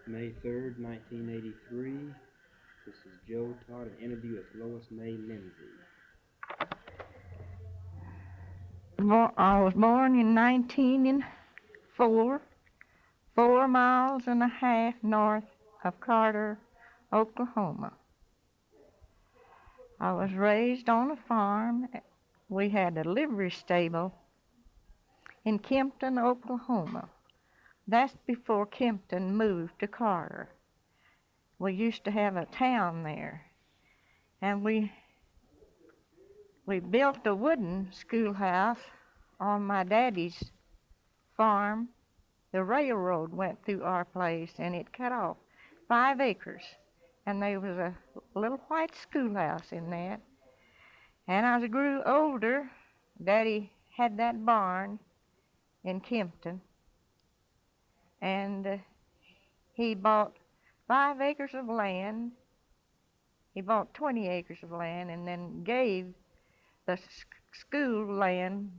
May 3rd, 1983. This is Joe Todd, an interview with Lois Lindsey. I was born in 1904, 4.5 miles north of Carter, Oklahoma. I was raised on a farm. We had a livery stable in Kempton, Oklahoma. That's before Kempton moved to Carter. We used to have a town there, and we built a wooden schoolhouse on my daddy's farm. The railroad went through our place, and it cut off 5 acres, and there was a little white schoolhouse in that. And as I grew older, Daddy had that barn in Kempton, and he bought 5 acres of land. He bought 20 acres of land and then gave the school land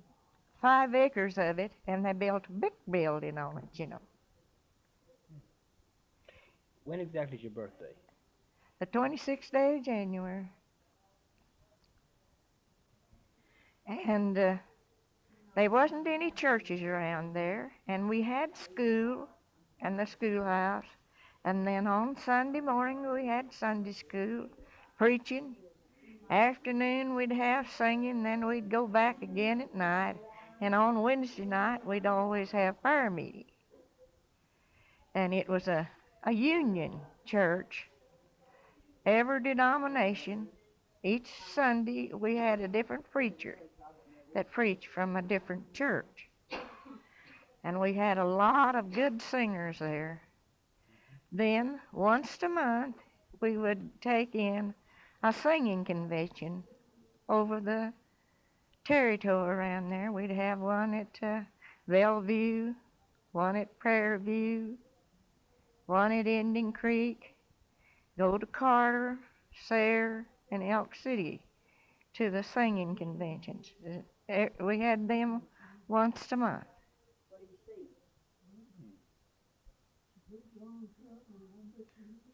5 acres of it, and they built a big building on it. When exactly is your birthday? The 26th day of January. And there wasn't any churches around there, and we had school and the schoolhouse, and then on Sunday morning we had Sunday school, preaching. Afternoon we'd have singing, then we'd go back again at night, and on Wednesday night we'd always have prayer meeting. And it was a union church, every denomination. Each Sunday we had a different preacher that preached from a different church. And we had a lot of good singers there. Then, once a month, we would take in a singing convention over the territory around there. We'd have one at Bellevue, one at Prairie View, one at Indian Creek, go to Carter, Sayre, and Elk City to the singing conventions. We had them once a month.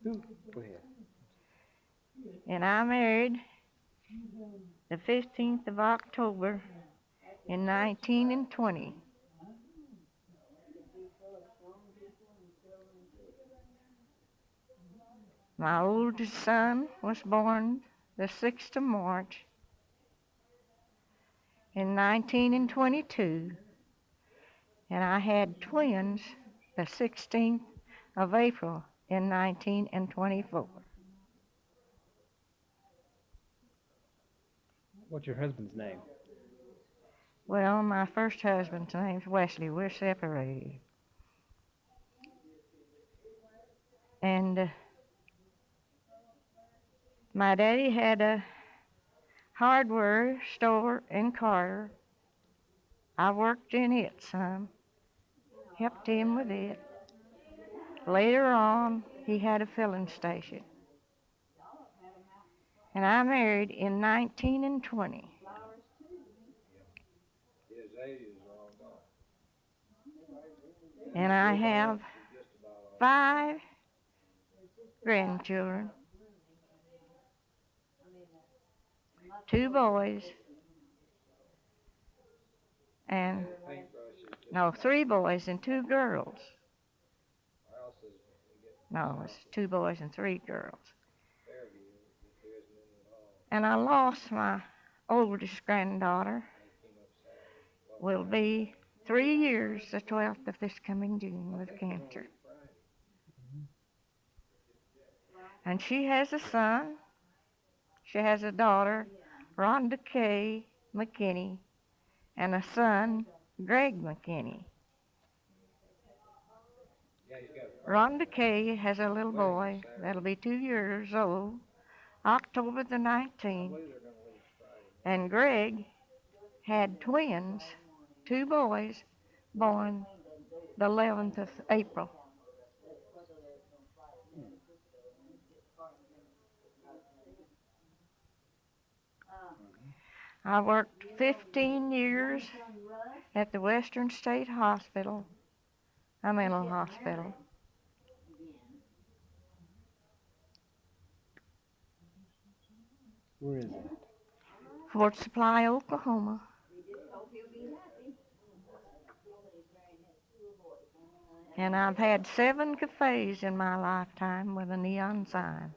Go ahead. And I married the 15th of October in 1920. My oldest son was born the 6th of March in 1922, and I had twins the 16th of April in 1924. What's your husband's name? Well, my first husband's name's Wesley. We're separated. And my daddy had a hardware store in Carter. I worked in it some, helped him with it. Later on, he had a filling station. And I married in 1920. And I have 5 grandchildren, 2 boys, and 3 boys and 2 girls. No, it's 2 boys and 3 girls. And I lost my oldest granddaughter. Will be 3 years, the 12th of this coming June, with cancer. And she has a son. She has a daughter, Rhonda Kay McKinney, and a son, Greg McKinney. Rhonda Kay has a little boy that'll be 2 years old, October the 19th. And Greg had twins, 2 boys, born the 11th of April. I worked 15 years at the Western State Hospital, a mental hospital. Where is it? Fort Supply, Oklahoma. And I've had 7 cafes in my lifetime with a neon sign.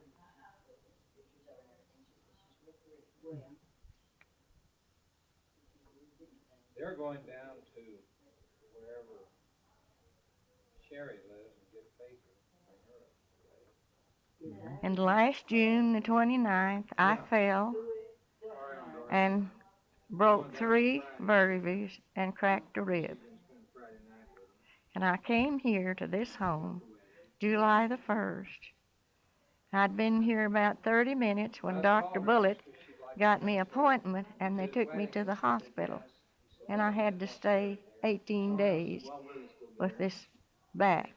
They're going down to wherever Sherry lives and get a paper. Bring her up. And last June the 29th, I fell and broke 3 vertebrae and cracked a rib. And I came here to this home July the 1st. I'd been here about 30 minutes when Dr. Bullitt got me an appointment and they took me to the hospital. And I had to stay 18 days with this back.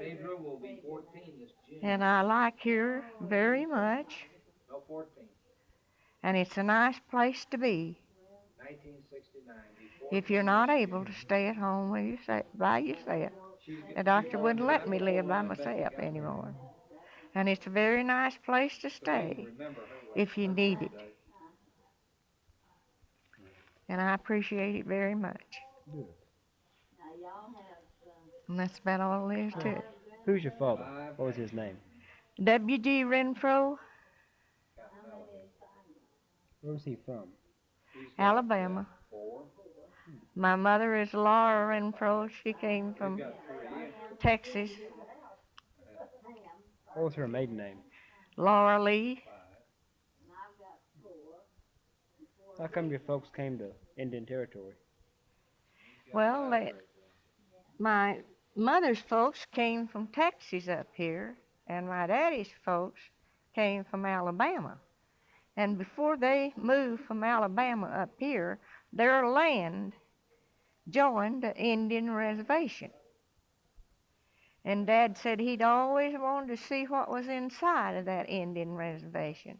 Pedro will be 14 this June. And I like here very much. No, 14. And it's a nice place to be 1969. if you're not able to stay at home by yourself. The doctor wouldn't let me live by myself anymore. And it's a very nice place to stay if you need it. And I appreciate it very much. Good. And that's about all there is to it. Who's your father? What was his name? W.G. Renfro, Where was he from? Alabama. My mother is Laura Renfro. She came from Texas. What was her maiden name? Laura Lee. How come your folks came to Indian Territory? Well, my mother's folks came from Texas up here, and my daddy's folks came from Alabama. And before they moved from Alabama up here, their land joined the Indian reservation. And Dad said he'd always wanted to see what was inside of that Indian reservation.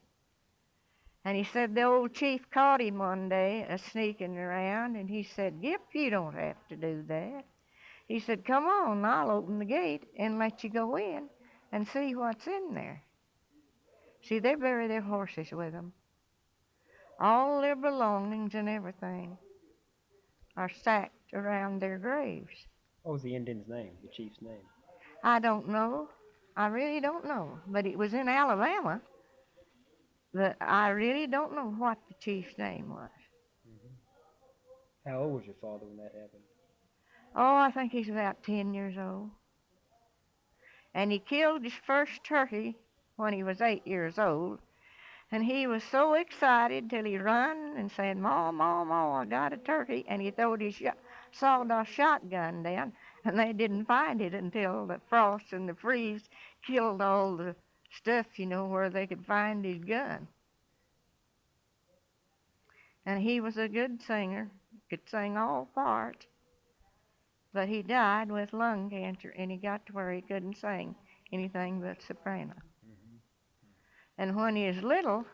And he said the old chief caught him one day sneaking around, and he said, "Gip, you don't have to do that." He said, "Come on, I'll open the gate and let you go in and see what's in there." See, they bury their horses with them. All their belongings and everything are stacked around their graves. What was the Indian's name, the chief's name? I don't know. I really don't know. But it was in Alabama. But I really don't know what the chief's name was. How old was your father when that happened? Oh, I think he's about 10 years old. And he killed his first turkey when he was 8 years old. And he was so excited till he run and said, "Ma, Ma, Ma, I got a turkey." And he throwed his sawed-off shotgun down. And they didn't find it until the frost and the freeze killed all the stuff, where they could find his gun. And he was a good singer, could sing all parts. But he died with lung cancer, and he got to where he couldn't sing anything but soprano. And when he was little,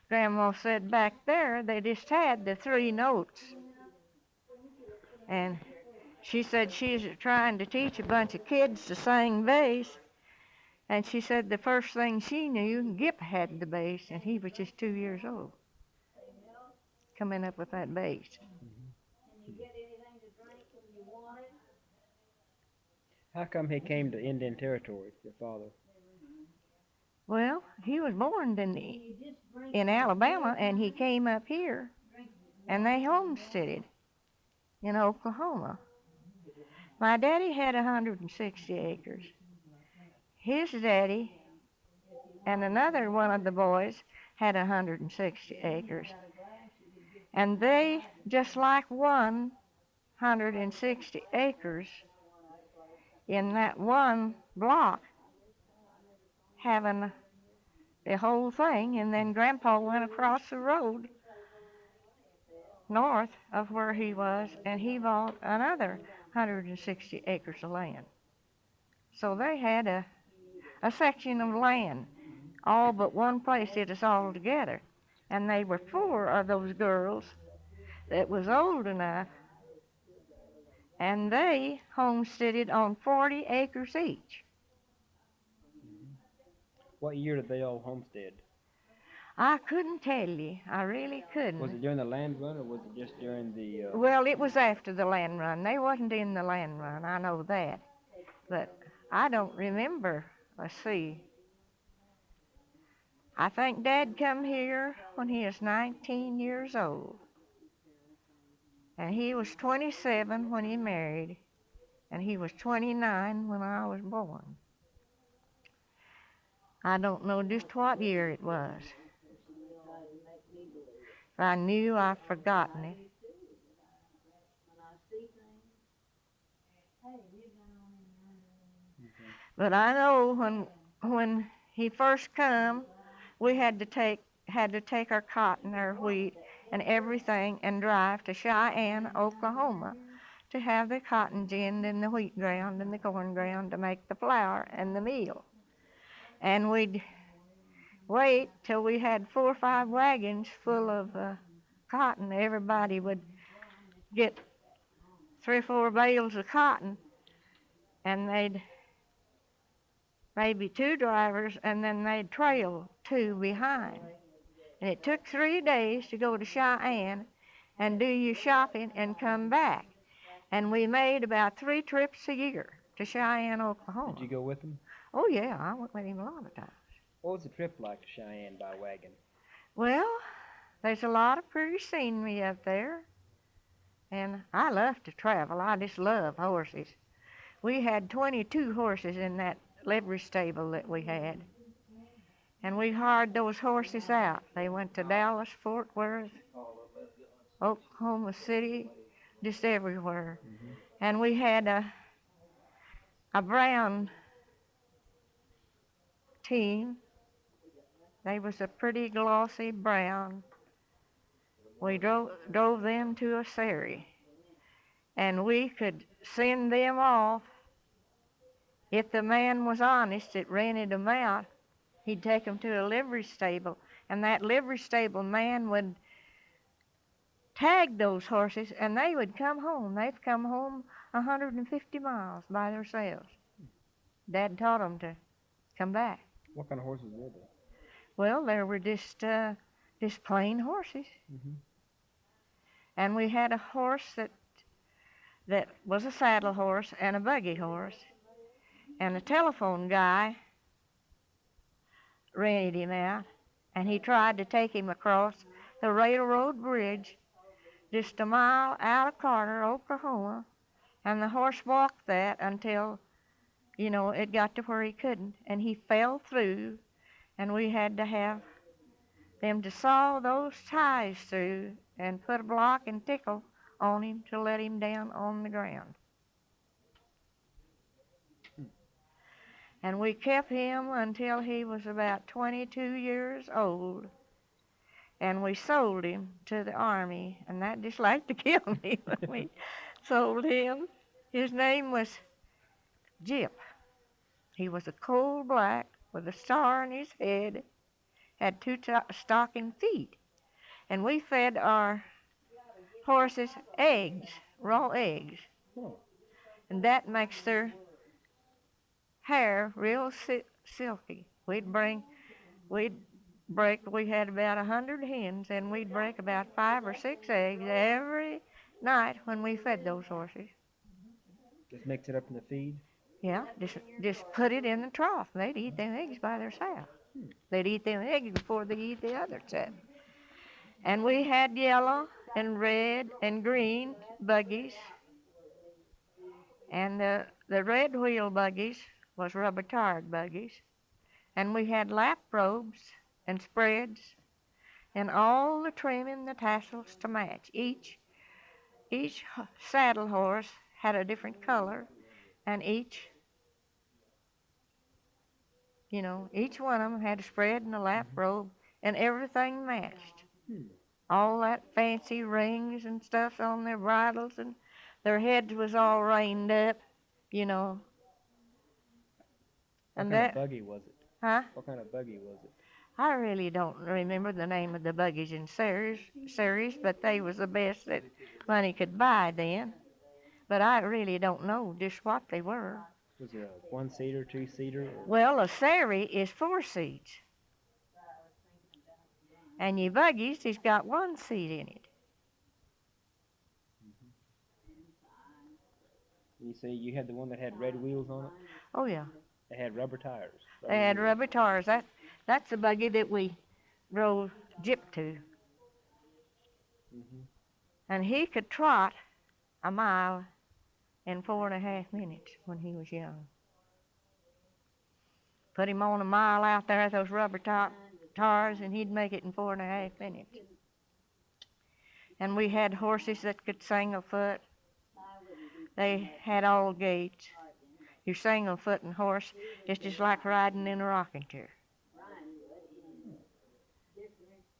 Grandma said back there they just had the 3 notes. And she said she's trying to teach a bunch of kids to sing bass. And she said the first thing she knew, Gip had the bass, and he was just 2 years old, coming up with that bass. How come he came to Indian Territory, your father? Well, he was born in Alabama, and he came up here, and they homesteaded in Oklahoma. My daddy had 160 acres. His daddy and another one of the boys had 160 acres. And they just like 160 acres in that one block, having the whole thing. And then Grandpa went across the road north of where he was, and he bought another 160 acres of land. So they had a section of land, all but one place did us all together. And they were 4 of those girls that was old enough, and they homesteaded on 40 acres each. What year did they all homestead? I couldn't tell you. I really couldn't. Was it during the land run, or was it just during the? Well, it was after the land run. They wasn't in the land run. I know that, but I don't remember. Let's see. I think Dad come here when he was 19 years old, and he was 27 when he married, and he was 29 when I was born. I don't know just what year it was. If I knew, I've forgotten it. But I know when he first come, we had to take our cotton, our wheat, and everything, and drive to Cheyenne, Oklahoma, to have the cotton ginned and the wheat ground and the corn ground to make the flour and the meal. And we'd wait till we had 4 or 5 wagons full of cotton. Everybody would get 3 or 4 bales of cotton, and they'd maybe 2 drivers, and then they'd trail 2 behind. And it took 3 days to go to Cheyenne and do your shopping and come back. And we made about 3 trips a year to Cheyenne, Oklahoma. Did you go with them? Oh, yeah, I went with him a lot of times. What was the trip like to Cheyenne by wagon? Well, there's a lot of pretty scenery up there. And I love to travel. I just love horses. We had 22 horses in that livery stable that we had. And we hired those horses out. They went to Dallas, Fort Worth, Oklahoma City, just everywhere. Mm-hmm. And we had a brown team. They was a pretty glossy brown. We drove them to a Surrey. And we could send them off. If the man was honest that rented them out, he'd take them to a livery stable, and that livery stable man would tag those horses, and they would come home. They'd come home 150 miles by themselves. Dad taught them to come back. What kind of horses were they? Well, they were just plain horses. Mm-hmm. And we had a horse that was a saddle horse and a buggy horse. And a telephone guy rented him out, and he tried to take him across the railroad bridge just a mile out of Carter, Oklahoma, and the horse walked that until, it got to where he couldn't, and he fell through, and we had to have them to saw those ties through and put a block and tickle on him to let him down on the ground. And we kept him until he was about 22 years old. And we sold him to the Army, and that just like to kill me when we sold him. His name was Jip. He was a coal black with a star on his head, had 2 stocking feet. And we fed our horses eggs, raw eggs. Oh. And that makes their hair real silky. We had about 100 hens, and we'd break about 5 or 6 eggs every night when we fed those horses. Just mix it up in the feed? Yeah, just put it in the trough. They'd eat them eggs by themselves. They'd eat them eggs before they eat the other set. And we had yellow and red and green buggies. And the red wheel buggies was rubber-tired buggies. And we had lap robes and spreads and all the trimming, the tassels to match. Each saddle horse had a different color, and each one of them had a spread and a lap robe, and everything matched. All that fancy rings and stuff on their bridles, and their heads was all reined up, What And kind of buggy was it? Huh? What kind of buggy was it? I really don't remember the name of the buggies in series, but they was the best that money could buy then. But I really don't know just what they were. Was it a 1-seater, 2-seater? Well, a Surrey is 4 seats. And your buggies has got one seat in it. You say you had the one that had red wheels on it? Oh yeah, They had rubber tires. they had wheels. rubber tires. That's the buggy that we drove Jip to. Mhm. And he could trot a mile in 4.5 minutes when he was young. Put him on a mile out there at those rubber tires, and he'd make it in 4.5 minutes. And we had horses that could single foot. They had all gaits. Your single footing horse is just like riding in a rocking chair.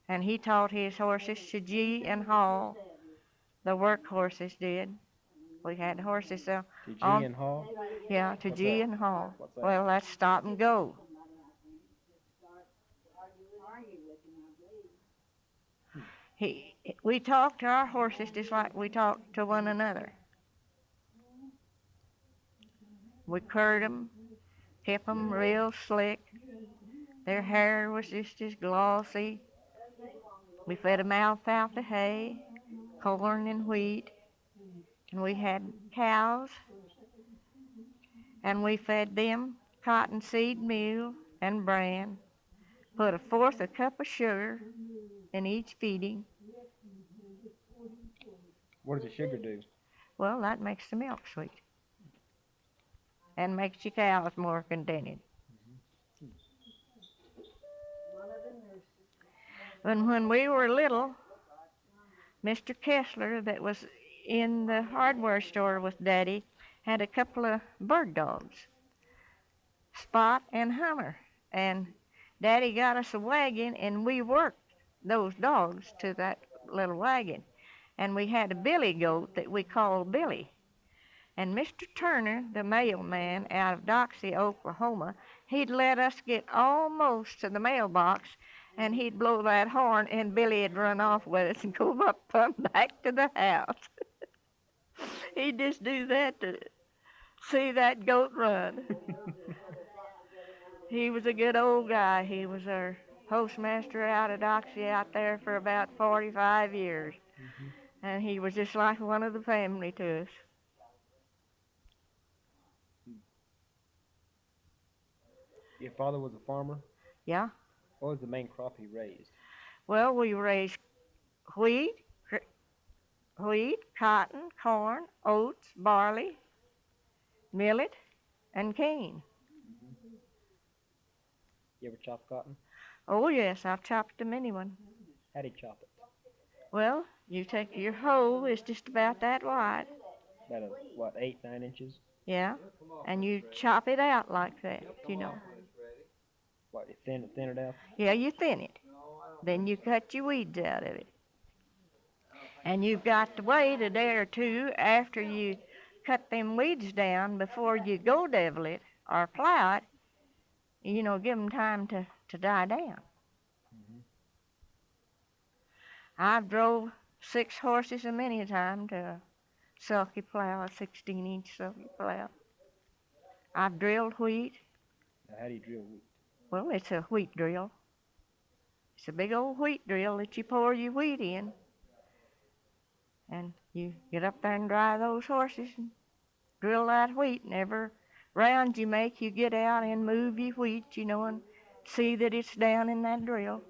And he taught his horses to gee and haul. The work horses did. We had horses To G on, and haul? yeah, to What's gee that? and haul. What's that? Well, that's stop and go. We talked to our horses just like we talked to one another. We curd them, kept them real slick. Their hair was just as glossy. We fed them alfalfa hay, corn and wheat, and we had cows, and we fed them cottonseed meal and bran. Put a fourth a cup of sugar in each feeding. What does the sugar do? Well, that makes the milk sweet and makes your cows more contented. And when we were little, Mr. Kessler, that was in the hardware store with Daddy, had a couple of bird dogs, Spot and Hummer. And Daddy got us a wagon, and we worked those dogs to that little wagon. And we had a billy goat that we called Billy. And Mr. Turner, the mailman out of Doxie, Oklahoma, he'd let us get almost to the mailbox, and he'd blow that horn, and Billy'd run off with us and go up and back to the house. He'd just do that to see that goat run. He was a good old guy. He was our postmaster out of Doxie out there for about 45 years. Mhm. And he was just like one of the family to us. Your father was a farmer? Yeah. What was the main crop he raised? Well, we raised wheat, cotton, corn, oats, barley, millet, and cane. You ever chop cotton? Oh yes, I've chopped a many one. How'd he chop it? Well, you take your hoe is just about that wide. About 8, 9 inches? Yeah, and you chop it out like that, you know. What, you thin it out? Yeah, you thin it. Then you cut your weeds out of it. And you've got to wait a day or two after you cut them weeds down before you go devil it or plow it. You know, give them time to die down. Mhm. I've drove 6 horses a many a time to a sulky plow, a 16-inch sulky plow. I've drilled wheat. Now, how do you drill wheat? Well, it's a wheat drill. It's a big old wheat drill that you pour your wheat in. And you get up there and drive those horses and drill that wheat. And every round you make, you get out and move your wheat, you know, and see that it's down in that drill.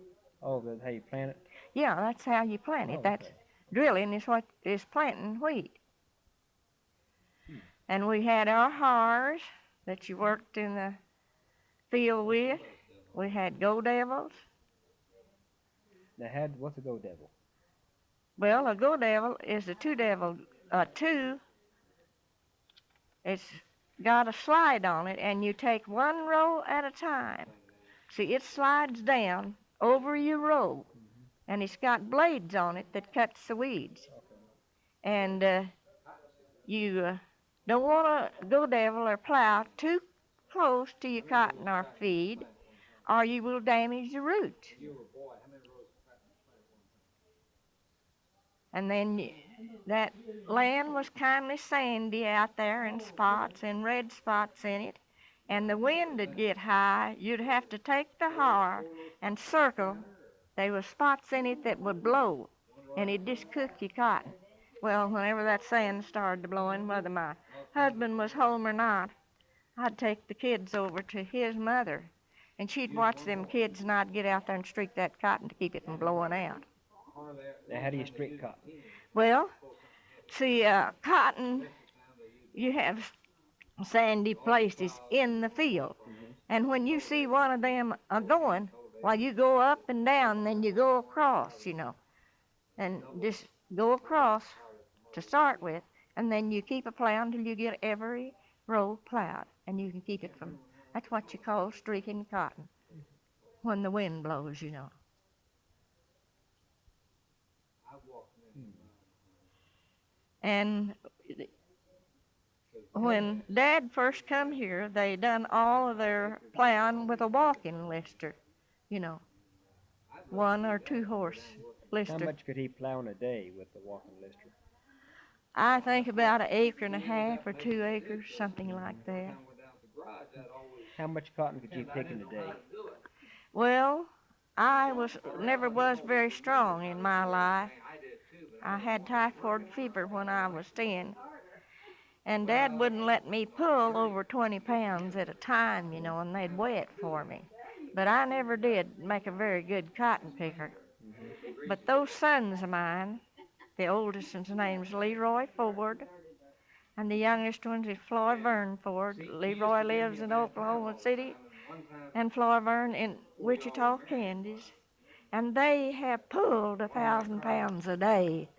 Oh, that's how you plant it? Yeah, that's how you plant it. Oh, That's okay. drilling is what is planting wheat. And we had our harrs that you worked in the field with. We had go devils. Now, what's a go devil? Well, a go devil is a two. It's got a slide on it, and you take one row at a time. See, it slides down over your row, and it's got blades on it that cuts the weeds. And you don't want to go devil or plow too close to your cotton or feed, or you will damage the roots. And then that land was kindly sandy out there, and spots and red spots in it. And the wind would get high. You'd have to take the har and circle there was spots in it that would blow, and it just cooked your cotton. Well, whenever that sand started blowing, whether my husband was home or not, I'd take the kids over to his mother, and she'd watch them kids, and I'd get out there and streak that cotton to keep it from blowing out. Now, how do you streak cotton? Well, see, cotton, you have sandy places in the field, and when you see one of them going, well, you go up and down, then you go across, and just go across to start with, and then you keep a plow until you get every row plowed, and you can keep it from, that's what you call streaking cotton, when the wind blows, And when Dad first come here, they done all of their plowing with a walking lister, 1 or 2 horse lister. How much could he plow in a day with the walking lister? I think about 1.5 acres or 2 acres, something like that. How much cotton could you pick in a day? Well, I never was very strong in my life. I had typhoid fever when I was 10, and Dad wouldn't let me pull over 20 pounds at a time, and they'd weigh it for me. But I never did make a very good cotton picker. But those sons of mine, the oldest one's name's Leroy Ford, and the youngest one is Floyd Vern Ford. Leroy lives in Oklahoma City, and Floyd Vern in Wichita, Kansas. And they have pulled 1,000 pounds a day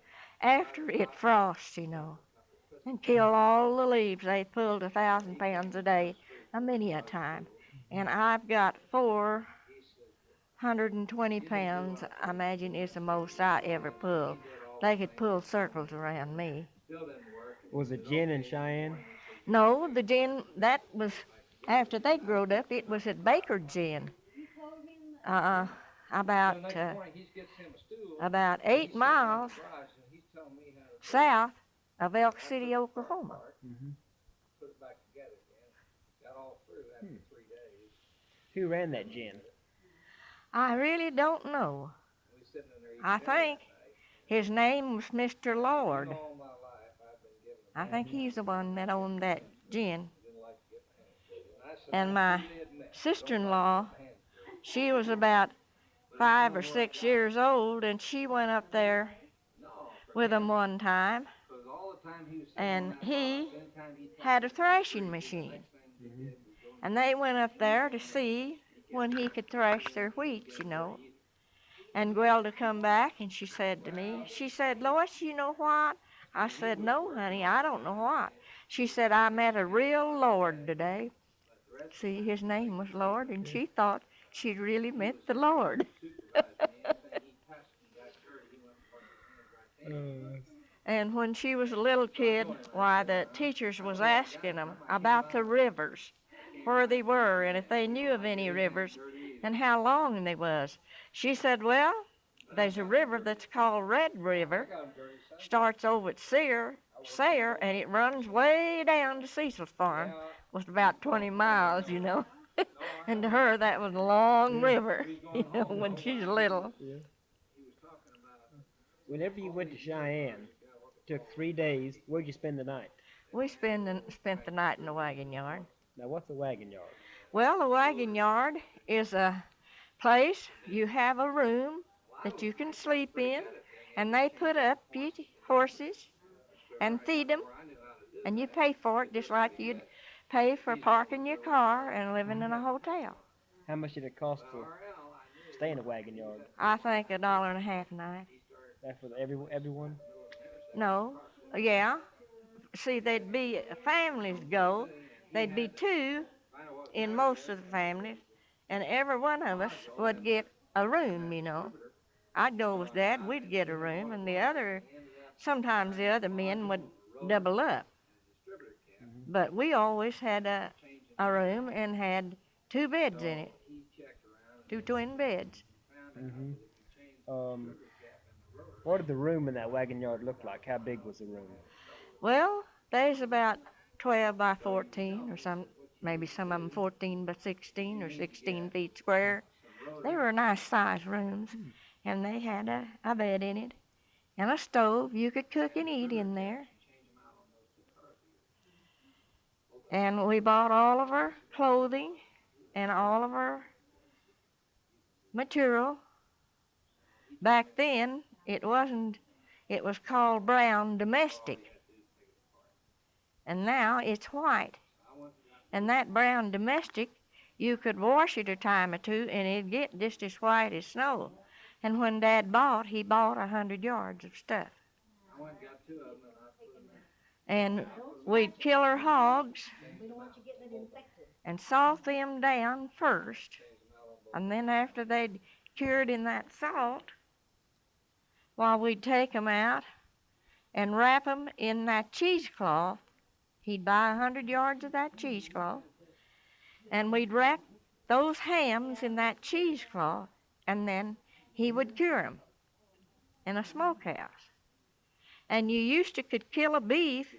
after it frosts, and killed all the leaves. They pulled 1,000 pounds a day, many a time. And I've got 420 pounds, I imagine is the most I ever pulled. They could pull circles around me. Was it gin in Cheyenne? No, the gin, that was, after they growed up, it was at Baker Gin. About 8 miles south of Elk City, Oklahoma. Who ran that gin? I really don't know. I think his name was Mr. Lord. I think he's the one that owned that gin. And my sister-in-law, she was about 5 or 6 years old, and she went up there with him one time, and he had a thrashing machine. And they went up there to see when he could thrash their wheat, And Gwelda come back, and she said to me, she said, "Lois, you know what?" I said, "No, honey, I don't know what." She said, "I met a real lord today." See, his name was Lord, and she thought she'd really met the Lord. And when she was a little kid, why, the teachers was asking them about the rivers, where they were, and if they knew of any rivers, and how long they was. She said, "Well, there's a river that's called Red River, starts over at Sayre, and it runs way down to Cecil's farm. Was about 20 miles, And to her, that was a long river, when she's little. Whenever you went to Cheyenne, it took 3 days. Where'd you spend the night? We spent the night in the wagon yard. Now, what's a wagon yard? Well, the wagon yard is a place, you have a room that you can sleep in, and they put up your horses and feed them, and you pay for it just like you'd pay for parking your car and living in a hotel. How much did it cost to stay in a wagon yard? I think $1.50 a night. That for everyone? No, yeah. See, there'd be families go. There'd be 2 in most of the families, and every one of us would get a room, I'd go with Dad, we'd get a room, and sometimes the other men would double up. But we always had a room and had 2 beds in it, 2 twin beds. What did the room in that wagon yard look like? How big was the room? Well, there's about 12 by 14, or maybe some of them 14 by 16 or 16 feet square. They were nice sized rooms. and they had a bed in it and a stove. You could cook and eat in there. And we bought all of our clothing and all of our material. Back then, it was called brown domestic. And now it's white. And that brown domestic, you could wash it a time or two and it'd get just as white as snow. And when Dad he bought 100 yards of stuff. I went and got 2 of them and I put them And we'd kill our hogs and salt them down first. And then after they'd cured in that salt, we'd take them out and wrap them in that cheesecloth. He'd buy 100 yards of that cheesecloth, and we'd wrap those hams in that cheesecloth, and then he would cure them in a smokehouse. And you used to could kill a beef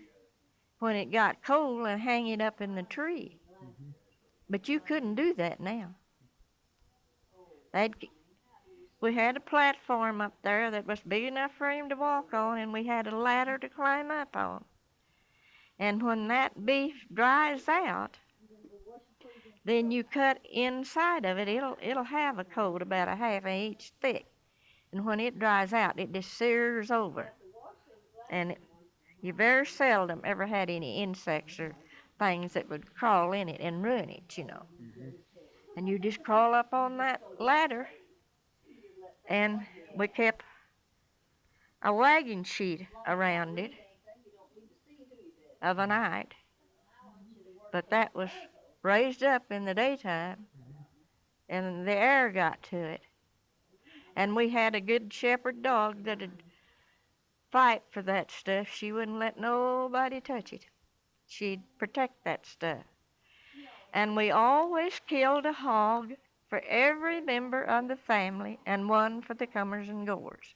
when it got cold and hang it up in the tree. But you couldn't do that now. We had a platform up there that was big enough for him to walk on, and we had a ladder to climb up on. And when that beef dries out, then you cut inside of it. It'll have a coat about a half an inch thick. And when it dries out, it just sears over. And you very seldom ever had any insects or things that would crawl in it and ruin it, you know. And you just crawl up on that ladder, and we kept a wagon sheet around it of a night. But that was raised up in the daytime, and the air got to it. And we had a good shepherd dog that'd fight for that stuff. She wouldn't let nobody touch it. She'd protect that stuff. And we always killed a hog for every member of the family and one for the comers and goers.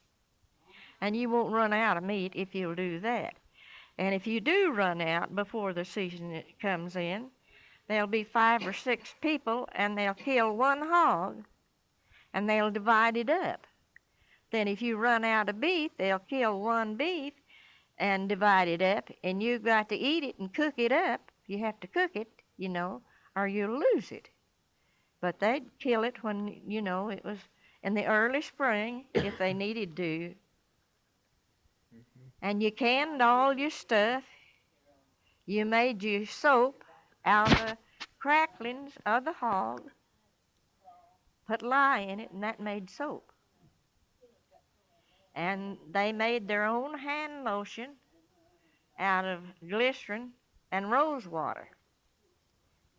And you won't run out of meat if you'll do that. And if you do run out before the season comes in, there'll be 5 or 6 people, and they'll kill one hog, and they'll divide it up. Then if you run out of beef, they'll kill one beef and divide it up, and you've got to eat it and cook it up. You have to cook it, you know, or you'll lose it. But they'd kill it when, you know, it was in the early spring if they needed to. And you canned all your stuff. You made your soap out of the cracklings of the hog, put lye in it, and that made soap. And they made their own hand lotion out of glycerin and rose water.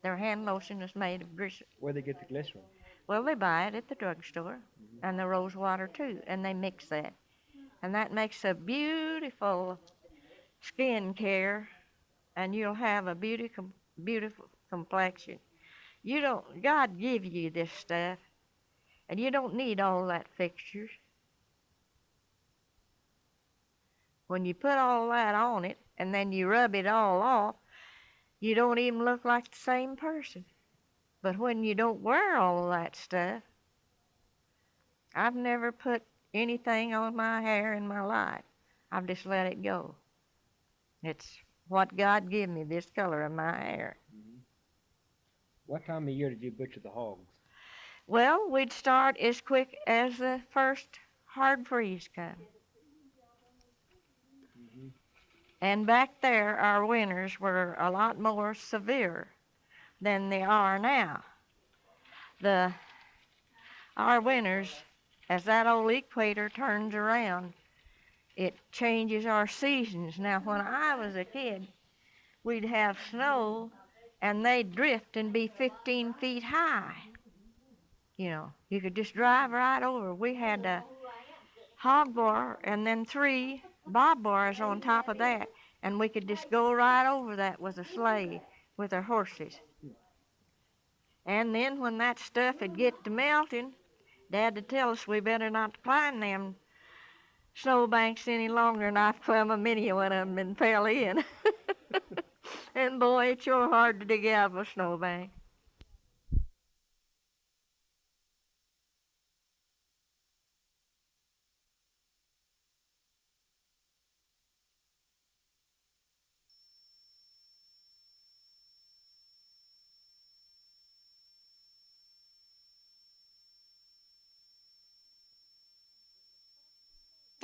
Their hand lotion is made of glycerin. Where they get the glycerin? Well, they buy it at the drugstore, and the rose water too, and they mix that. And that makes a beautiful skin care, and you'll have a beautiful complexion. God give you this stuff, and you don't need all that fixtures. When you put all that on it, and then you rub it all off, you don't even look like the same person. But when you don't wear all of that stuff, I've never put anything on my hair in my life. I've just let it go. It's what God gave me, this color of my hair. What time of year did you butcher the hogs? Well, we'd start as quick as the first hard freeze come. And back there, our winters were a lot more severe than they are now. Our winters, as that old equator turns around, it changes our seasons. Now, when I was a kid, we'd have snow, and they'd drift and be 15 feet high. You know, you could just drive right over. We had a hog bar and then 3 bob bars on top of that, and we could just go right over that with a sleigh with our horses. And then when that stuff would get to melting, Dad would tell us we better not climb them snowbanks any longer, and I've climbed a many one of them and fell in. And boy, it's sure hard to dig out of a snowbank.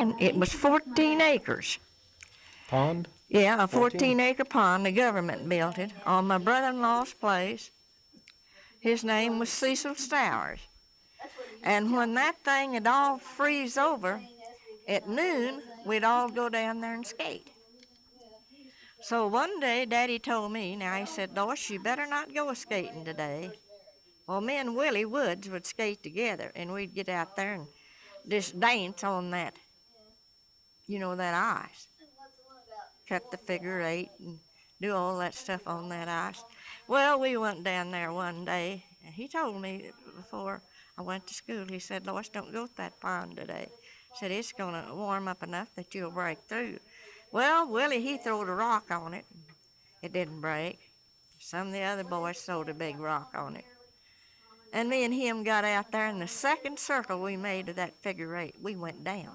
and it was 14 acres. Pond? Yeah, a 14? 14-acre pond. The government built it on my brother-in-law's place. His name was Cecil Stowers. And when that thing had all freeze over, at noon, we'd all go down there and skate. So one day, Daddy told me, now he said, Lois, you better not go skating today. Well, me and Willie Woods would skate together, and we'd get out there and just dance on that, that ice. Cut the figure 8 and do all that stuff on that ice. Well, we went down there one day, and he told me before I went to school, he said, Lois, don't go to that pond today. He said, it's going to warm up enough that you'll break through. Well, Willie, he throwed a rock on it. It didn't break. Some of the other boys throwed a big rock on it. And me and him got out there, and the second circle we made of that figure 8, we went down.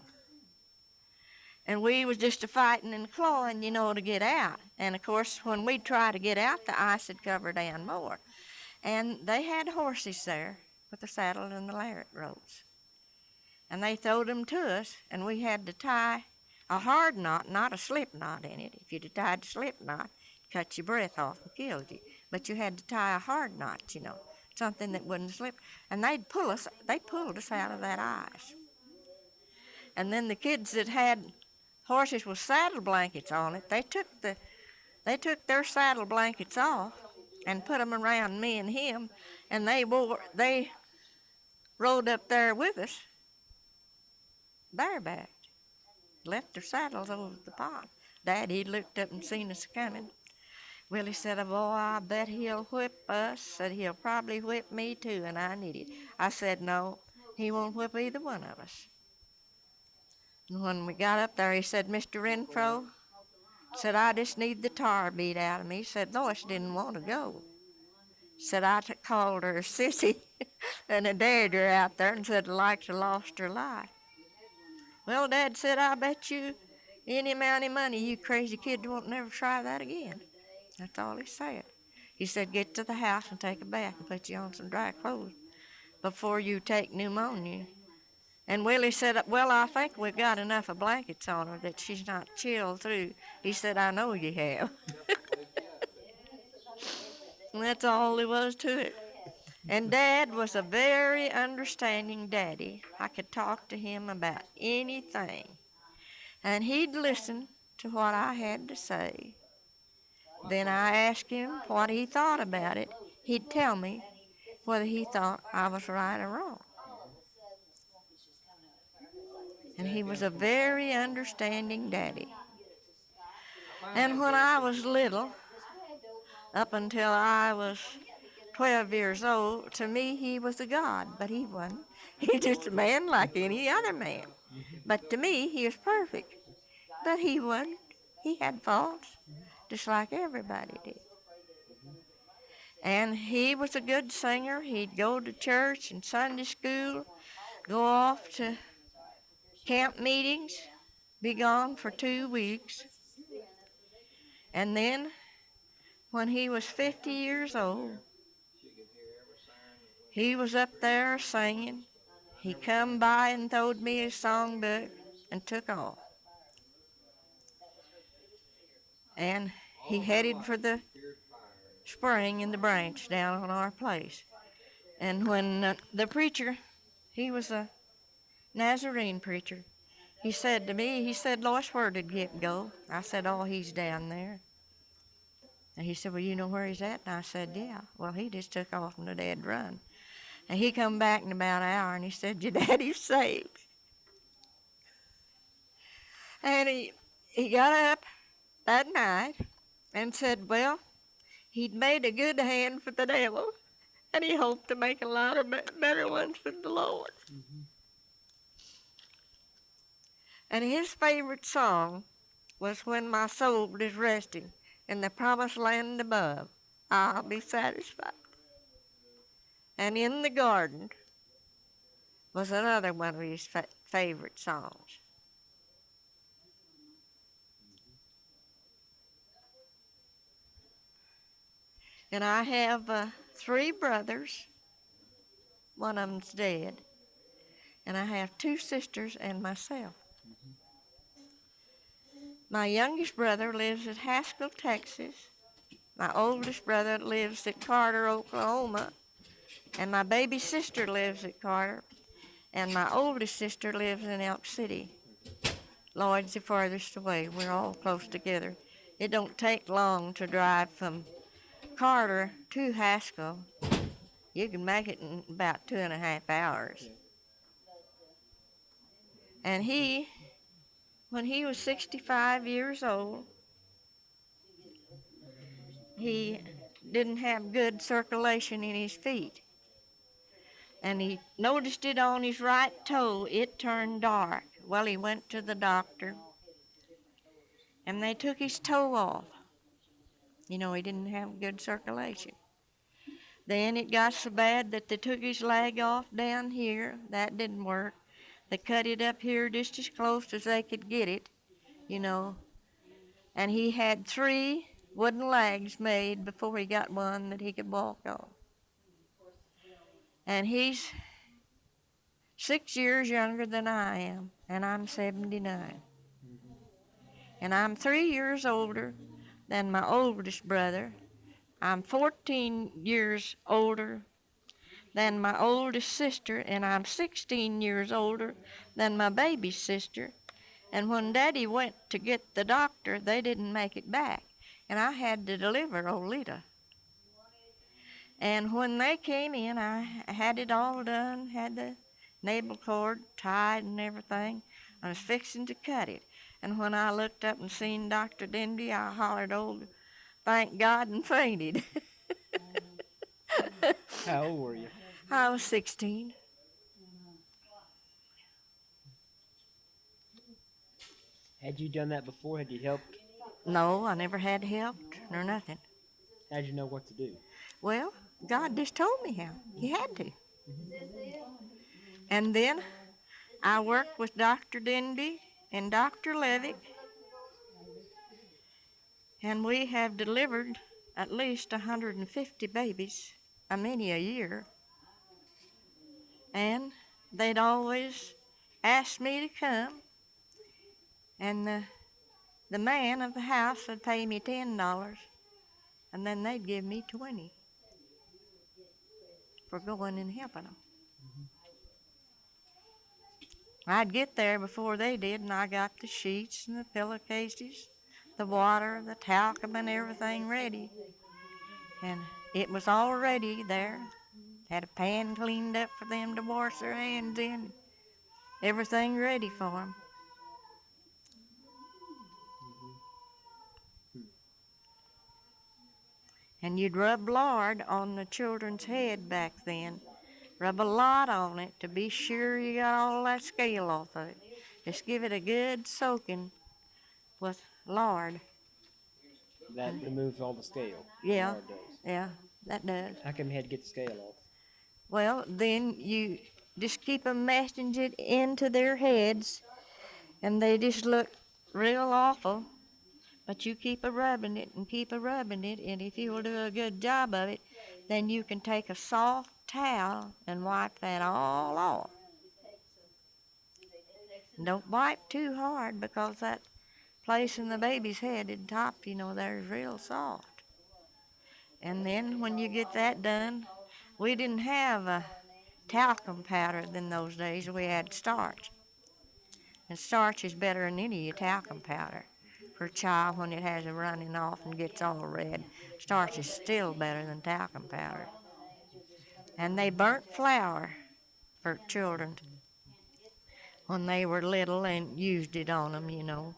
And we was just a fighting and clawing, to get out. And of course, when we'd try to get out, the ice had covered down more. And they had horses there with the saddle and the lariat ropes. And they throwed them to us, and we had to tie a hard knot, not a slip knot in it. If you'd tied a slip knot, it cut your breath off and killed you. But you had to tie a hard knot, something that wouldn't slip. And they pulled us out of that ice. And then the kids that had horses with saddle blankets on it, they took their saddle blankets off and put them around me and him, and they rode up there with us barebacked, left their saddles over the pond. Dad, he looked up and seen us coming. Willie said, boy, I bet he'll whip us. Said he'll probably whip me too, and I need it. I said, no, he won't whip either one of us. And when we got up there, he said, Mr. Renfro, said, I just need the tar beat out of me. He said, Lois didn't want to go. Said, I called her a sissy and I dared her out there and said, like she lost her life. Well, Dad said, I bet you any amount of money you crazy kid won't never try that again. That's all he said. He said, get to the house and take a bath and put you on some dry clothes before you take pneumonia. And Willie said, well, I think we've got enough of blankets on her that she's not chilled through. He said, I know you have. And that's all there was to it. And Dad was a very understanding daddy. I could talk to him about anything. And he'd listen to what I had to say. Then I asked him what he thought about it. He'd tell me whether he thought I was right or wrong. And he was a very understanding daddy. And when I was little, up until I was 12 years old, to me he was a god, but he wasn't. He's just a man like any other man. But to me, he was perfect. But he wasn't. He had faults, just like everybody did. And he was a good singer. He'd go to church and Sunday school, go off to camp meetings, be gone for 2 weeks. And then, when he was 50 years old, he was up there singing. He come by and throwed me his songbook and took off. And he headed for the spring in the branch down on our place. And when the preacher, he was a Nazarene preacher, he said to me, he said, Lois, where did Gip go? I said, oh, he's down there. And he said, well, you know where he's at? And I said, yeah. Well, he just took off on a dead run. And he come back in about an hour, and he said, your daddy's saved. And he got up that night and said, well, he'd made a good hand for the devil, and he hoped to make a lot of better ones for the Lord. Mm-hmm. And his favorite song was When My Soul is Resting in the Promised Land Above, I'll Be Satisfied. And In the Garden was another one of his favorite songs. And I have 3 brothers. One of them's dead. And I have 2 sisters and myself. Mm-hmm. My youngest brother lives at Haskell, Texas. My oldest brother lives at Carter, Oklahoma. And my baby sister lives at Carter. And my oldest sister lives in Elk City. Lloyd's the farthest away. We're all close together. It don't take long to drive from Carter to Haskell. You can make it in about 2.5 hours. And when he was 65 years old, he didn't have good circulation in his feet. And he noticed it on his right toe. It turned dark. Well, he went to the doctor, and they took his toe off. You know, he didn't have good circulation. Then it got so bad that they took his leg off down here. That didn't work. They cut it up here just as close as they could get it, you know. And he had 3 wooden legs made before he got one that he could walk on. And he's 6 years younger than I am, and I'm 79. And I'm 3 years older than my oldest brother. I'm 14 years older than my oldest sister, and I'm 16 years older than my baby sister. And when Daddy went to get the doctor, they didn't make it back, and I had to deliver Olita. And when they came in, I had it all done, had the navel cord tied and everything. I was fixing to cut it. And when I looked up and seen Dr. Denby, I hollered, "Oh, thank God," and fainted. How old were you? I was 16. Had you done that before? Had you helped? No, I never had help nor nothing. How'd you know what to do? Well, God just told me how. He had to. And then I worked with Dr. Denby and Dr. Levick, and we have delivered at least 150 babies, many a year. And they'd always ask me to come, and the man of the house would pay me $10, and then they'd give me 20 for going and helping them. I'd get there before they did, and I got the sheets and the pillowcases, the water, the talcum, and everything ready. And it was all ready there. Had a pan cleaned up for them to wash their hands in. Everything ready for them. And you'd rub lard on the children's head back then. Rub a lot on it to be sure you got all that scale off of it. Just give it a good soaking with lard. That removes all the scale. Yeah, Lard does. yeah, that does. How come you had to get the scale off? Well, then you just keep them mashing it into their heads, and they just look real awful. But you keep a rubbing it and keep a rubbing it, and if you'll do a good job of it, then you can take a soft towel and wipe that all off. And don't wipe too hard, because that place in the baby's head at the top, you know, there's real soft. And then when you get that done, we didn't have a talcum powder in those days. We had starch. And starch is better than any talcum powder. For a child, when it has a running off and gets all red, starch is still better than talcum powder. And they burnt flour for children when they were little and used it on them, you know.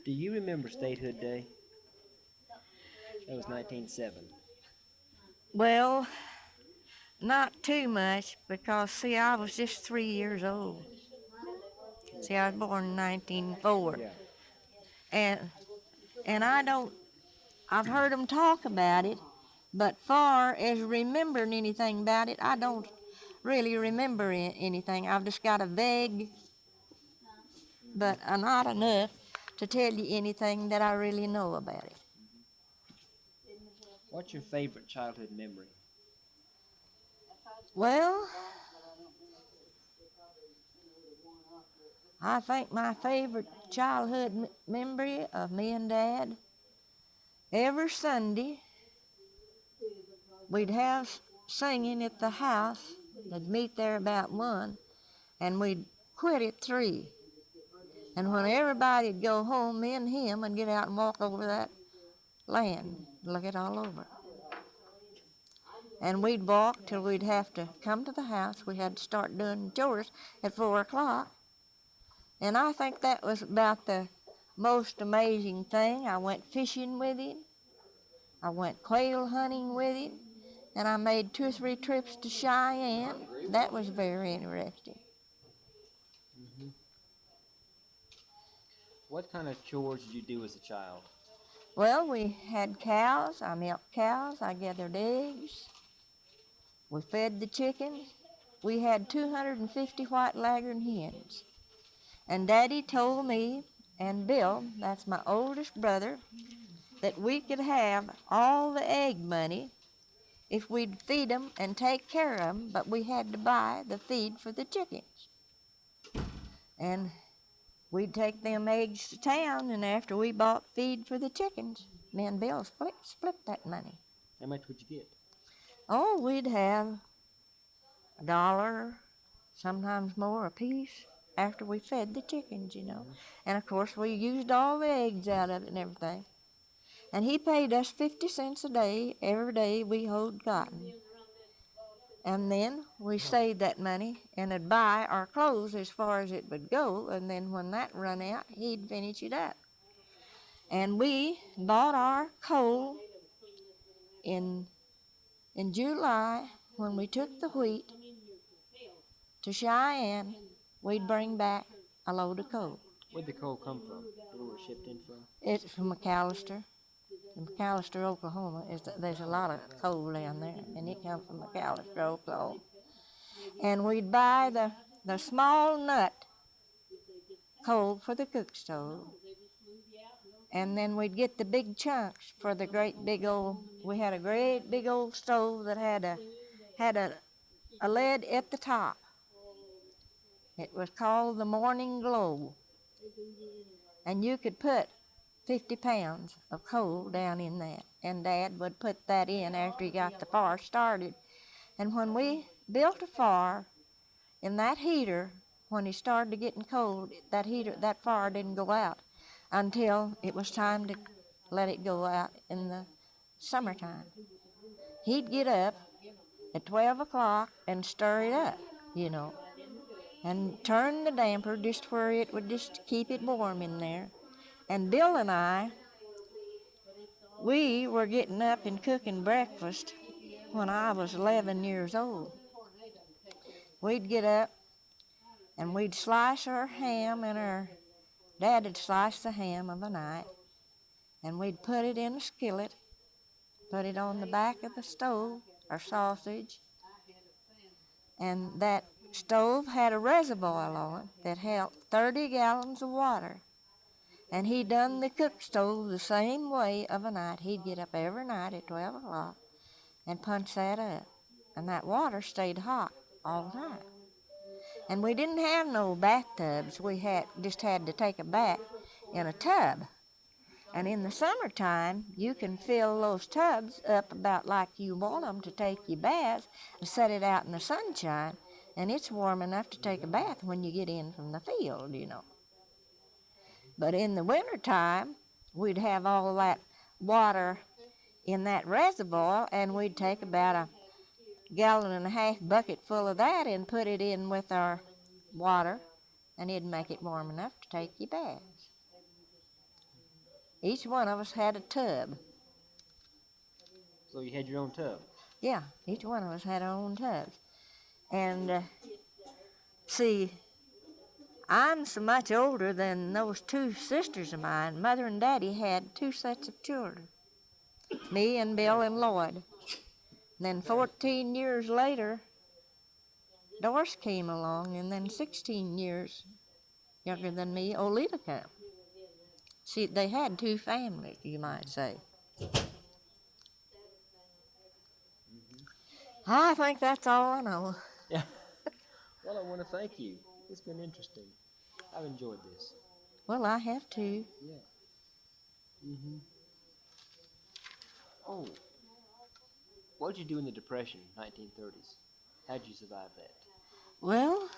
Do you remember Statehood Day? That was 1907. Well, not too much, because, see, I was just 3 years old. See, I was born in 1904. Yeah. And I've heard them talk about it, but far as remembering anything about it, I don't really remember anything. I've just got a vague, but not enough to tell you anything that I really know about it. What's your favorite childhood memory? Well, I think my favorite childhood memory of me and Dad, every Sunday, we'd have singing at the house. They'd meet there about 1, and we'd quit at 3. And when everybody'd go home, me and him would get out and walk over that land, look it all over. And we'd walk till we'd have to come to the house. We had to start doing chores at 4 o'clock. And I think that was about the most amazing thing. I went fishing with him. I went quail hunting with him. And I made 2 or 3 trips to Cheyenne. That was very interesting. Mm-hmm. What kind of chores did you do as a child? Well, we had cows. I milked cows. I gathered eggs. We fed the chickens. We had 250 white leghorn hens. And Daddy told me and Bill, that's my oldest brother, that we could have all the egg money if we'd feed them and take care of them, but we had to buy the feed for the chickens. And we'd take them eggs to town, and after we bought feed for the chickens, me and Bill split that money. How much would you get? Oh, we'd have $1, sometimes more a piece, after we fed the chickens, you know. And of course, we used all the eggs out of it and everything. And he paid us 50 cents a day every day we hoed cotton. And then we saved that money and would buy our clothes as far as it would go. And then when that run out, he'd finish it up. And we bought our coal in July when we took the wheat to Cheyenne. We'd bring back a load of coal. Where'd the coal come from? Where was it shipped in from? It's from McAllister. In McAllister, Oklahoma. There's a lot of coal down there, and it comes from McAllister, Oklahoma. And we'd buy the small nut coal for the cook stove, and then we'd get the big chunks for the great big old. We had a great big old stove that had a lid at the top. It was called the Morning Glow, and you could put 50 pounds of coal down in that, and Dad would put that in after he got the fire started. And when we built a fire in that heater, when he started getting cold, that fire didn't go out until it was time to let it go out in the summertime. He'd get up at 12 o'clock and stir it up, you know, and turn the damper just where it would just keep it warm in there. And Bill and I, we were getting up and cooking breakfast when I was 11 years old. We'd get up and we'd slice our ham, and our Dad would slice the ham of a night, and we'd put it in a skillet, put it on the back of the stove, our sausage, and that stove had a reservoir on it that held 30 gallons of water. And he done the cook stove the same way of a night. He'd get up every night at 12 o'clock and punch that up. And that water stayed hot all the time. And we didn't have no bathtubs. We just had to take a bath in a tub. And in the summertime, you can fill those tubs up about like you want them to take your bath and set it out in the sunshine. And it's warm enough to take a bath when you get in from the field, you know. But in the wintertime, we'd have all that water in that reservoir, and we'd take about a 1.5 gallon bucket full of that and put it in with our water, and it'd make it warm enough to take your baths. Each one of us had a tub. So you had your own tub? Yeah, each one of us had our own tubs. And see, I'm so much older than those 2 sisters of mine. Mother and Daddy had 2 sets of children, me and Bill and Lloyd. Then 14 years later, Doris came along, and then 16 years younger than me, Olita came. See, they had 2 families, you might say. I think that's all I know. Yeah. Well, I want to thank you. It's been interesting. I've enjoyed this. Well, I have too. Yeah. Mm-hmm. Oh, what did you do in the Depression, 1930s? How'd you survive that? Well,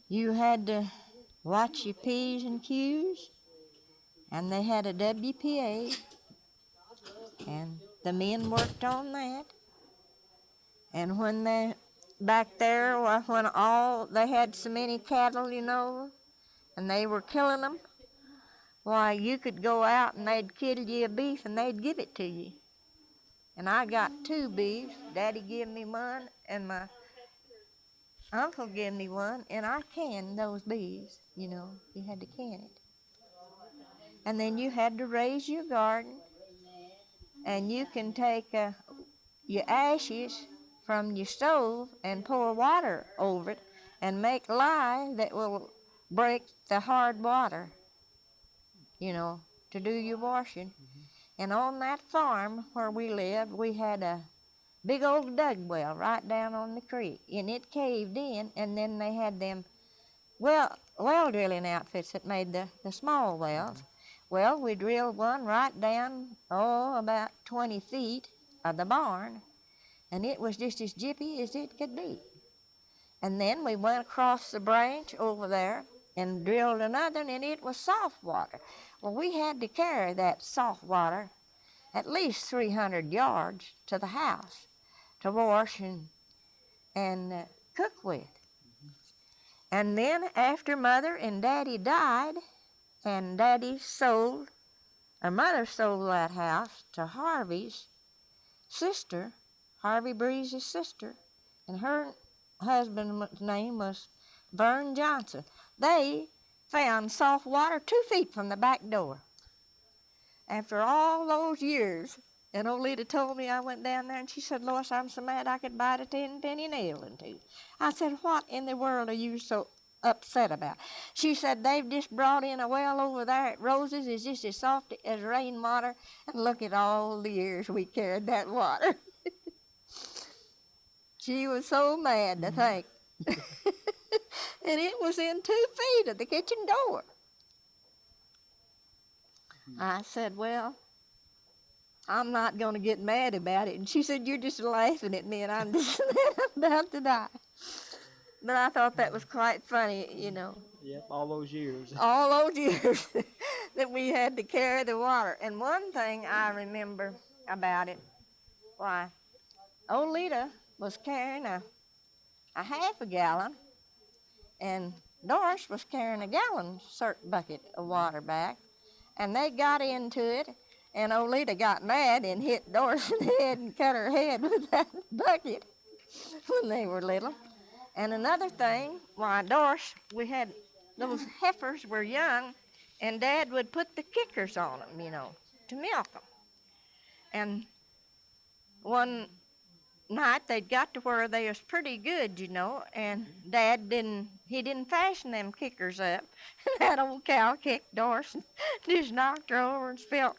you had to watch your P's and Q's, and they had a WPA, and the men worked on that. And when they, back there, when all, they had so many cattle, you know, and they were killing them, why, you could go out and they'd kill you a beef and they'd give it to you. And I got 2 beefs. Daddy gave me one, and my uncle gave me one, and I canned those beefs, you know. You had to can it. And then you had to raise your garden, and you can take your ashes from your stove and pour water over it and make lye that will break the hard water, you know, to do your washing. And on that farm where we lived, we had a big old dug well right down on the creek, and it caved in, and then they had them well drilling outfits that made the small wells. Well, we drilled one right down, about 20 feet of the barn, and it was just as jippy as it could be. And then we went across the branch over there and drilled another, and it was soft water. Well, we had to carry that soft water at least 300 yards to the house to wash and cook with. And then after Mother and Daddy died, and Daddy sold, or Mother sold that house to Harvey's sister, Harvey Breeze's sister, and her husband's name was Vern Johnson. They found soft water 2 feet from the back door. After all those years, and old Lita told me, I went down there and she said, Lois, I'm so mad I could bite a 10-penny nail in two. I said, what in the world are you so upset about? She said, they've just brought in a well over there at Rose's. It's just as soft as rainwater, and look at all the years we carried that water. She was so mad to think. And it was in 2 feet of the kitchen door. I said, well, I'm not going to get mad about it. And she said, you're just laughing at me, and I'm just about to die. But I thought that was quite funny, you know. Yep, all those years. All those years that we had to carry the water. And one thing I remember about it, why, old Lita was carrying a half a gallon, and Doris was carrying a gallon bucket of water back. And they got into it, and old Lita got mad and hit Doris in the head and cut her head with that bucket when they were little. And another thing, why, Doris, we had those heifers were young, and Dad would put the kickers on them, you know, to milk them. And one night they'd got to where they was pretty good, you know, and Dad didn't fasten them kickers up. And that old cow kicked Doris and just knocked her over and spilt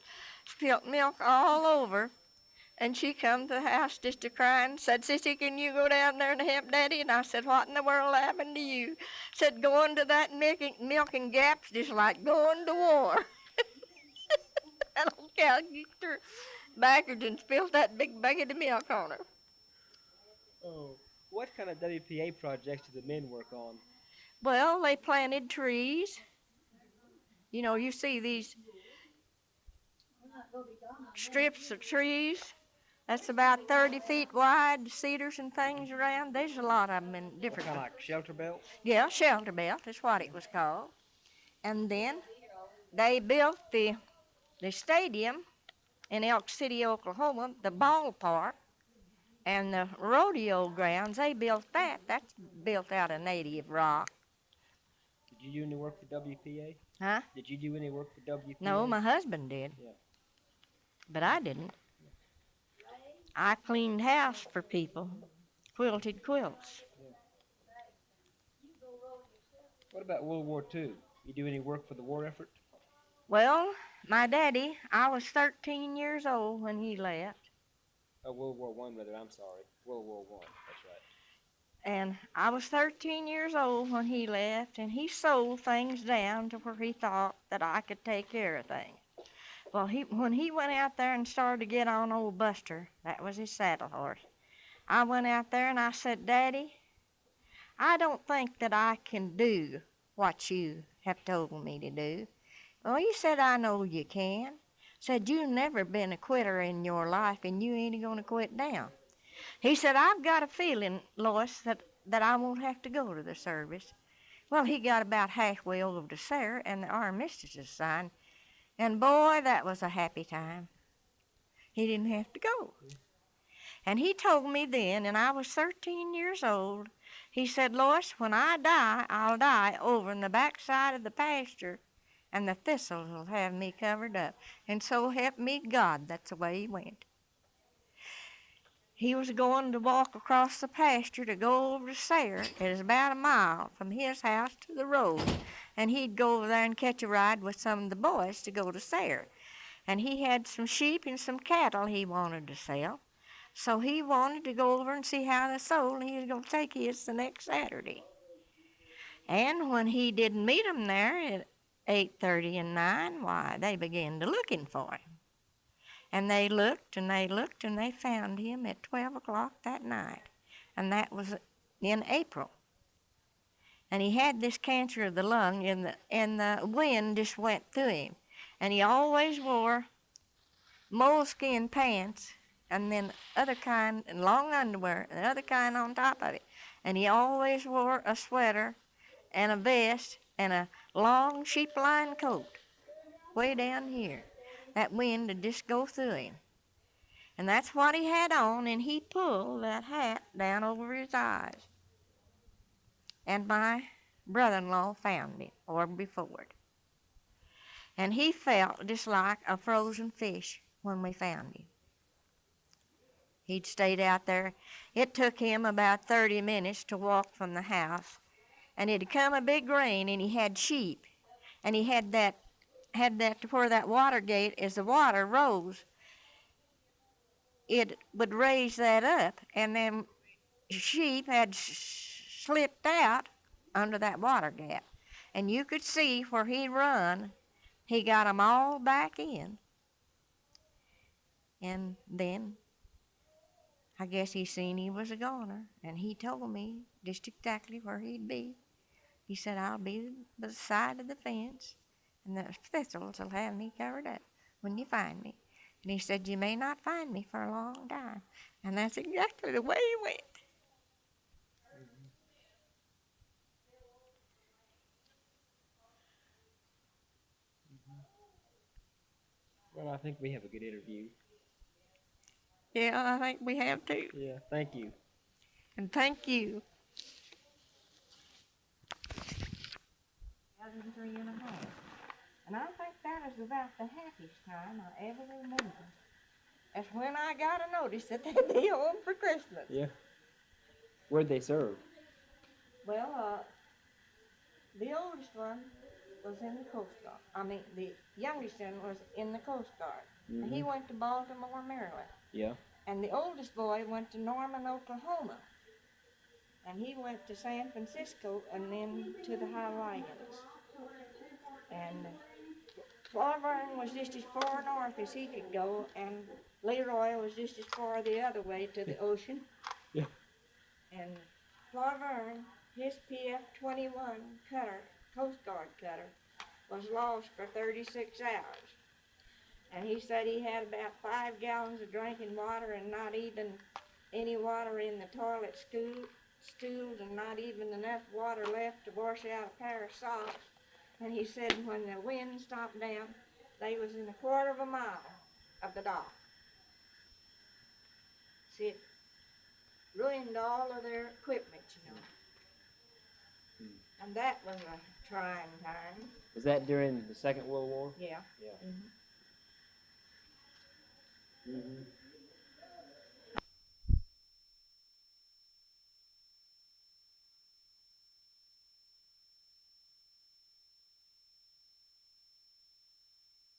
milk all over. And she come to the house just a crying, said, Sissy, can you go down there and help Daddy? And I said, what in the world happened to you? Said, going to that milking gap's just like going to war. That old cow kicked her backwards and spilled that big bucket of milk on her. Oh, what kind of WPA projects do the men work on? Well, they planted trees. You know, you see these strips of trees. That's about 30 feet wide, cedars and things around. There's a lot of them in different... Kind of like shelter belts? Yeah, shelter belt is what it was called. And then they built the stadium in Elk City, Oklahoma, the ballpark, and the rodeo grounds. They built that. That's built out of native rock. Did you do any work for WPA? Huh? Did you do any work for WPA? No, my husband did. Yeah. But I didn't. I cleaned house for people, quilted quilts. Yeah. What about World War II? You do any work for the war effort? Well, my daddy, I was 13 years old when he left. World War One, rather. I'm sorry, World War One. That's right. And I was 13 years old when he left, and he sold things down to where he thought that I could take care of things. Well, when he went out there and started to get on old Buster, that was his saddle horse, I went out there and I said, Daddy, I don't think that I can do what you have told me to do. Well, he said, I know you can. Said, you've never been a quitter in your life, and you ain't going to quit now. He said, I've got a feeling, Lois, that I won't have to go to the service. Well, he got about halfway over to Sarah, and the armistice signed, and boy, that was a happy time. He didn't have to go. And he told me then, and I was 13 years old, he said, Lois, when I die, I'll die over in the backside of the pasture, and the thistles will have me covered up. And so help me God, that's the way he went. He was going to walk across the pasture to go over to Sayre. It was about a mile from his house to the road. And he'd go over there and catch a ride with some of the boys to go to Sayre. And he had some sheep and some cattle he wanted to sell. So he wanted to go over and see how they sold, and he was going to take his the next Saturday. And when he didn't meet them there at 8:30 and 9, why, they began to looking for him. And they looked and they looked and they found him at 12 o'clock that night. And that was in April. And he had this cancer of the lung, and the wind just went through him. And he always wore moleskin pants and then other kind, and long underwear, and other kind on top of it. And he always wore a sweater and a vest and a long sheep-lined coat way down here. That wind would just go through him. And that's what he had on, and he pulled that hat down over his eyes. And my brother-in-law found it, or before it. And he felt just like a frozen fish when we found him. He'd stayed out there. It took him about 30 minutes to walk from the house. And it'd come a big rain, and he had sheep. And he had that to where that water gate, as the water rose, it would raise that up, and then sheep had slipped out under that water gap. And you could see where he'd run, he got 'em all back in. And then I guess he seen he was a goner, and he told me just exactly where he'd be. He said, I'll be by the side of the fence, and the thistles will have me covered up when you find me. And he said, you may not find me for a long time. And that's exactly the way he went. Well, I think we have a good interview. Yeah, I think we have too. Yeah, thank you. And thank you. 2003.5. And I think that is about the happiest time I ever remember. That's when I got a notice that they'd be home for Christmas. Yeah. Where'd they serve? Well, the oldest one was in the Coast Guard. I mean, the youngest one was in the Coast Guard. Mm-hmm. And he went to Baltimore, Maryland. Yeah. And the oldest boy went to Norman, Oklahoma. And he went to San Francisco and then to the Hawaiians. And Flaverne was just as far north as he could go, and Leroy was just as far the other way to the ocean. Yeah. And Flaverne, his PF-21 cutter, Coast Guard cutter, was lost for 36 hours. And he said he had about 5 gallons of drinking water and not even any water in the toilet stools and not even enough water left to wash out a pair of socks. And he said when the wind stopped down, they was in a quarter of a mile of the dock. See, it ruined all of their equipment, you know. And that was a trying time. Was that during the Second World War? Yeah. Yeah. Mm-hmm. Mm-hmm.